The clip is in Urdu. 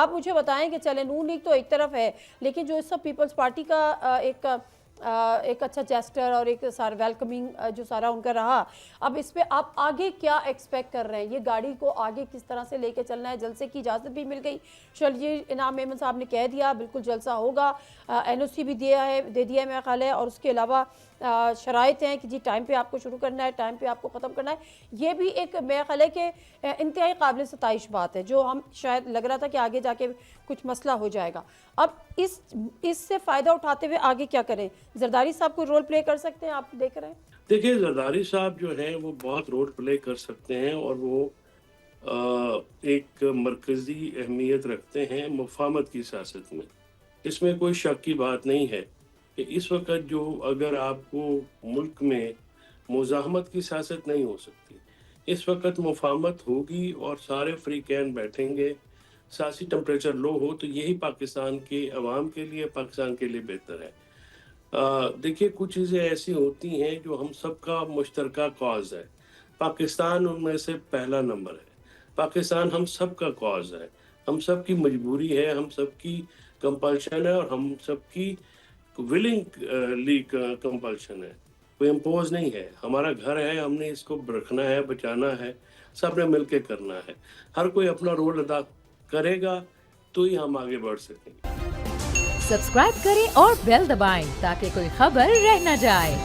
آپ مجھے بتائیں کہ چلے نون لیگ تو ایک طرف ہے، لیکن جو اس سب پیپلز پارٹی کا ایک اچھا جیسٹر اور ایک سارا ویلکمنگ جو سارا ان کا رہا، اب اس پہ آپ آگے کیا ایکسپیکٹ کر رہے ہیں؟ یہ گاڑی کو آگے کس طرح سے لے کے چلنا ہے؟ جلسے کی اجازت بھی مل گئی، چلیے انعام میمن صاحب نے کہہ دیا بالکل جلسہ ہوگا، این او سی بھی دے دیا ہے میرا خیال ہے، اور اس کے علاوہ شرائط ہیں کہ جی ٹائم پہ آپ کو شروع کرنا ہے، ٹائم پہ آپ کو ختم کرنا ہے۔ یہ بھی ایک میرا خیال ہے کہ انتہائی قابل ستائش بات ہے، جو ہم شاید لگ رہا تھا کہ آگے جا کے کچھ مسئلہ ہو جائے گا۔ اب اس سے فائدہ اٹھاتے ہوئے آگے کیا کریں؟ زرداری صاحب کوئی رول پلے کر سکتے ہیں؟ آپ دیکھ رہے ہیں دیکھیں زرداری صاحب جو ہیں وہ بہت رول پلے کر سکتے ہیں، اور وہ ایک مرکزی اہمیت رکھتے ہیں مفاہمت کی سیاست میں۔ اس میں کوئی شک کی بات نہیں ہے کہ اس وقت جو اگر آپ کو ملک میں مزاحمت کی سیاست نہیں ہو سکتی، اس وقت مفاہمت ہوگی اور سارے فریقین بیٹھیں گے، سیاسی ٹمپریچر لو ہو، تو یہی پاکستان کے عوام کے لیے، پاکستان کے لیے بہتر ہے۔ دیکھیے کچھ چیزیں ایسی ہوتی ہیں جو ہم سب کا مشترکہ کاز ہے، پاکستان ان میں سے پہلا نمبر ہے، پاکستان ہم سب کا کاز ہے، ہم سب کی مجبوری ہے، ہم سب کی کمپلشن ہے، اور ہم سب کی ولنگ کمپلشن ہے، کوئی امپوز نہیں ہے۔ ہمارا گھر ہے، ہم نے اس کو رکھنا ہے، بچانا ہے، سب نے مل کے کرنا ہے۔ ہر کوئی اپنا رول ادا کرے گا تو ہی ہم آگے بڑھ سکیں گے۔ سبسکرائب کریں اور بیل دبائیں تاکہ کوئی خبر رہ نہ جائے۔